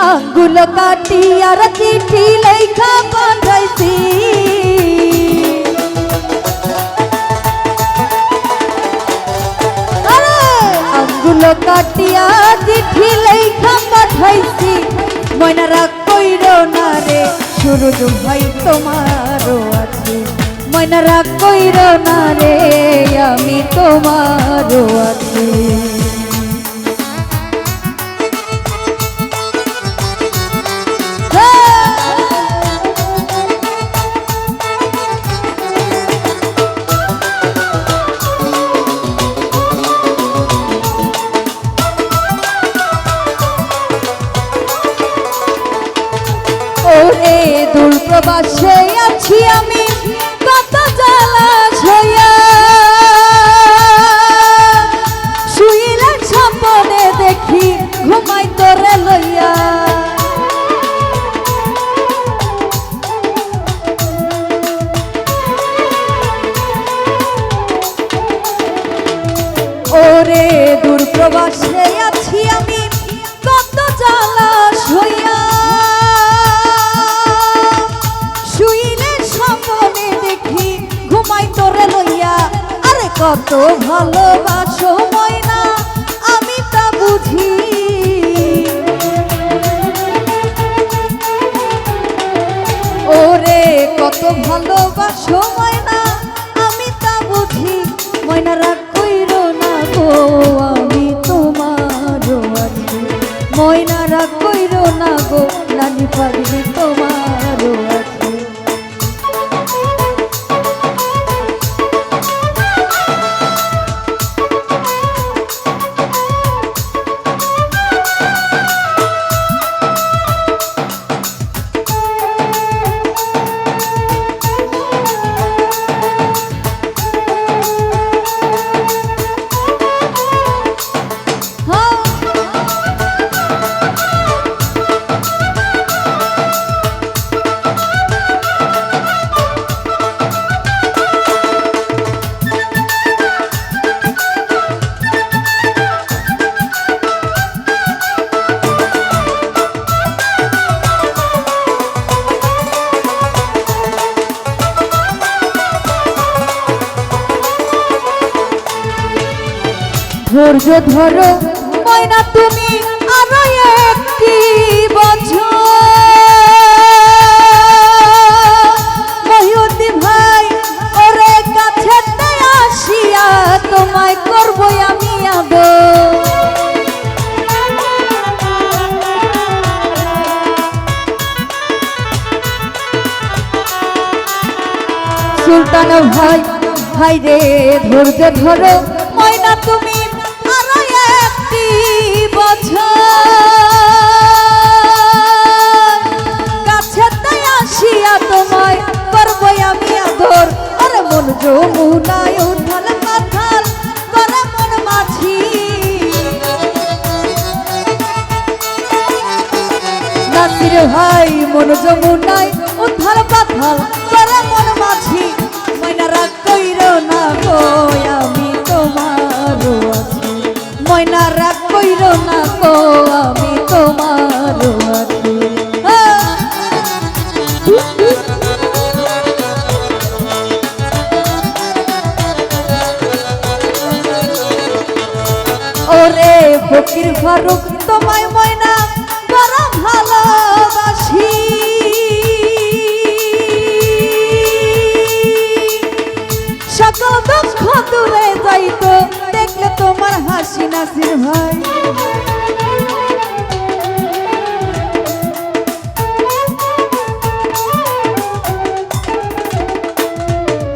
আঙ্গুল কাটি আর চিঠি লেখা পাঠাইছি আঙ্গুল কাটিয়া চিঠি লেখা পাঠাইছি ময়না রাগ কইরো না রে সুরজ ভাই তোমারও আছে ময়না রাগ কইরো না রে আমি তোমারও আছি ওরে দূর প্রবাসে আছি আমি কত জ্বালা সইয়া শুইলে স্বপ্নে দেখি ঘুমাই তোরে লইয়া ওরে দূর প্রবাসে আছি আমি কত জ্বালা সইয়া কত ভালোবাসো ময়না আমি তা বুঝি ওরে কত ভালোবাসো ময়না আমি তা বুঝি ময়না রাগ কইরো না গো আমি তোমারও আছি ময়না রাগ কইরো না গো নানি পাগলি তোমারও আছি ধৈর্য ধরো ময়না তুমি আরো একটি বছর মহিউদ্দিন ভাই ওরে কাছে আসিয়া তোমায় করবো আমি আদর সুলতান ভাই ভাই রে ধৈর্য ধরো ময়না তুমি কাছে তাই আসিয়া তোমায় করবো আমি আদর আরে মন যমুনায় উঠাল পাথাল করে মন মাঝি নাসির ভাই মন যমুনায় উঠাল পাথাল করে মন মাঝি ময়না রাগ কইরো না গো আমি তোমারও আছি ময়না রাগ কইরো না গো আমি তোমারও আছি ওরে ফকির ফারুক তোমায় ময়না বড় ভালোবাসি সকল দুঃখ দূরে যাইতো দেখলে তোমার হাসি নাসির ভাই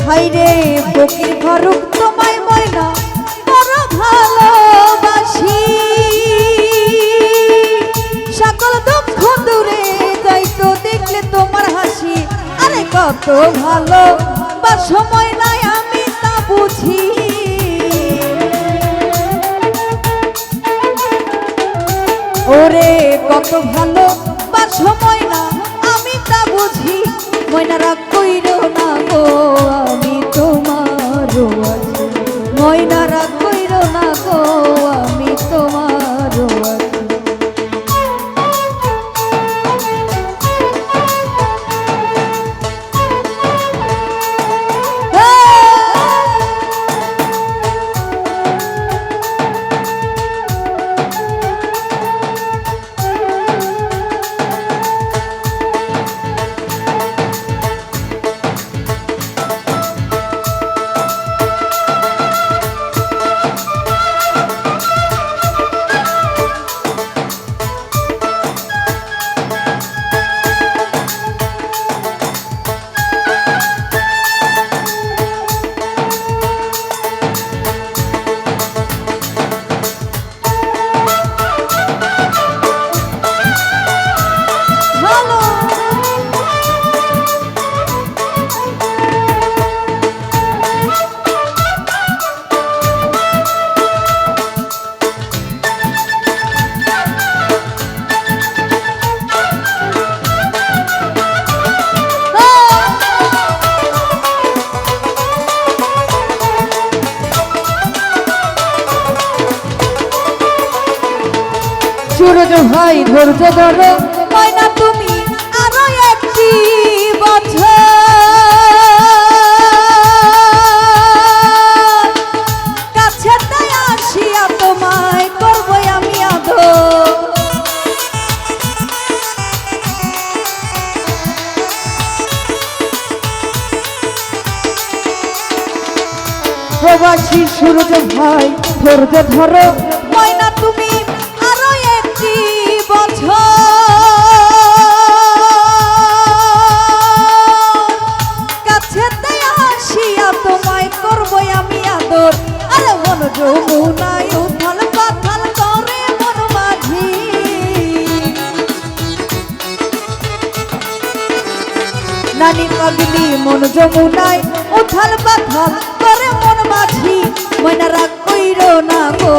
হাই রে ফকির ফারুক তোমায় ময়না বড় ভালোবাসি সকল দুঃখ দূরে যাইতো দেখলে তোমার হাসি আরে কত ভালো বা সময় নাই আমি তা বুঝি ওরে কত ভালো বা সময় না আমি তা বুঝি ময়না রাগ কইরো না গো আমি তোমারও আছি ময়না রাগ কইরো না গো আমি তোমারও আছি ভাই ধৈর্য ধরো ময়না তুমি আরো একটি বছর কাছে তাই আসিয়া তোমায় করবো আমি আদর প্রবাসী সূরজ ভাই ধৈর্য ধরো ময়না তুমি আরো একটি বছর কাছেতে আসিয়া তোমায় করবো আমি আদর আরে মন যমুনায় উথাল পাথাল করে মন মাঝি নানি পাগলি মন যমুনায় উথাল পাথাল করে মন মাঝি ময়না রাগ কইরো না গো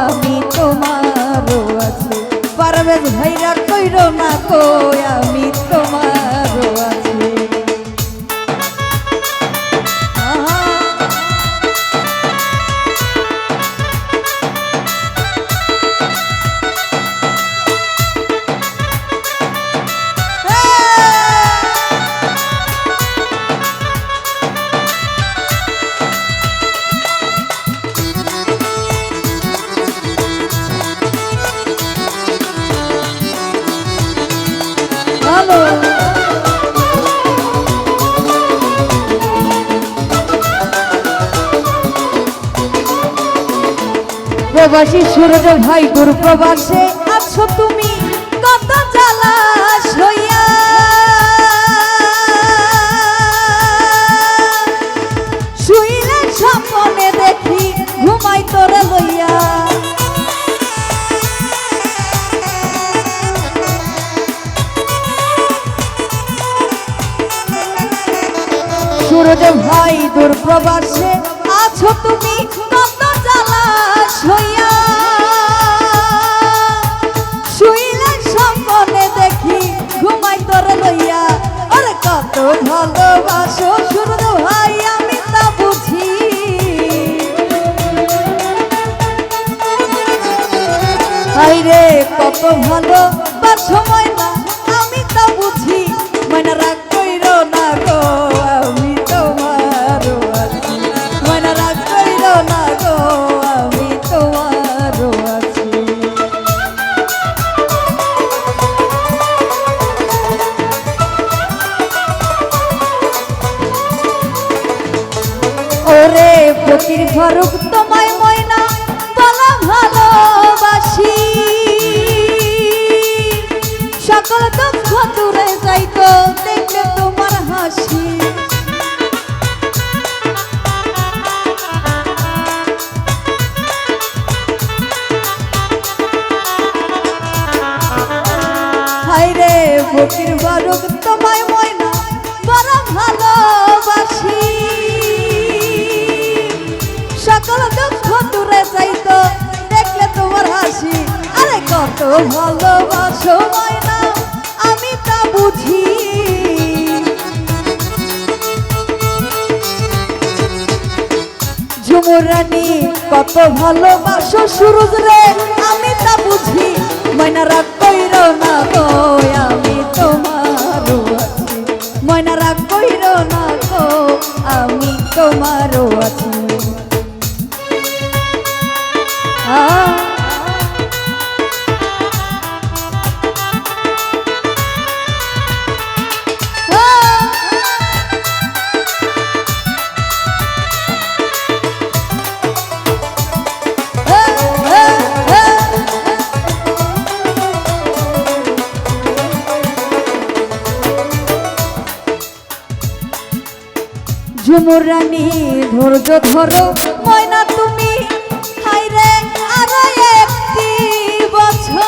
আমি তোমারও আছি পারবেজ ভাই রাগ কইরো না গো আমি তোমারও আছি প্রবাসী সূরজ ভাই দূর প্রবাসে আছো তুমি কত জ্বালা সইয়া শুইলে স্বপ্নে দেখি ঘুমাই তোরে লইয়া সূরজ ভাই দূর প্রবাসে আছো তুমি কত জ্বালা সইয়া শুইলে স্বপ্নে দেখি ঘুমাই তোরে লইয়া আরে কত ভালোবাসো সূরজ ভাই আমি তা বুঝি হাইরে কত ভালোবাসো ময়না আমি তা বুঝি ময়না রাগ কইরো না গো আমি তোমারও আছি ময়না রাগ কইরো না গো আমি তোমারও আছি ওরে ফকির ফারুক তোমায় ময়না বলা ভালোবাসি সকল দুঃখ দূরে যাইতো দেখলে তোমার হাসি হায়রে ফকির ফারুক তোমায় ময়না বড় ভালোবাসি সকল দুঃখ দূরে যাইতো দেখলে তোমার হাসি আরে কত ভালোবাসো ময়না আমি তা বুঝি ঝুমুর রানী কত ভালোবাসো সুরজ রে আমি তা বুঝি ময়না রাগ কইরো না গো আমি তোমারও আছি ময়না রাগ কইরো না গো আমি তোমারও আছি ঝুমুর রানী ধৈর্য ধরো ময়না তুমি হাইরে আরো একটি বছর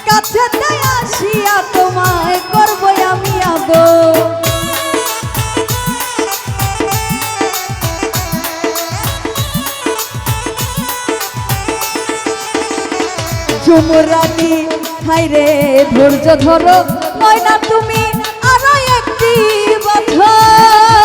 কাছে আসিয়া তোমায় করবো আমি আদর ঝুমুর রানী হাইরে ধৈর্য ধরো ময়না তুমি আরো একটি বছর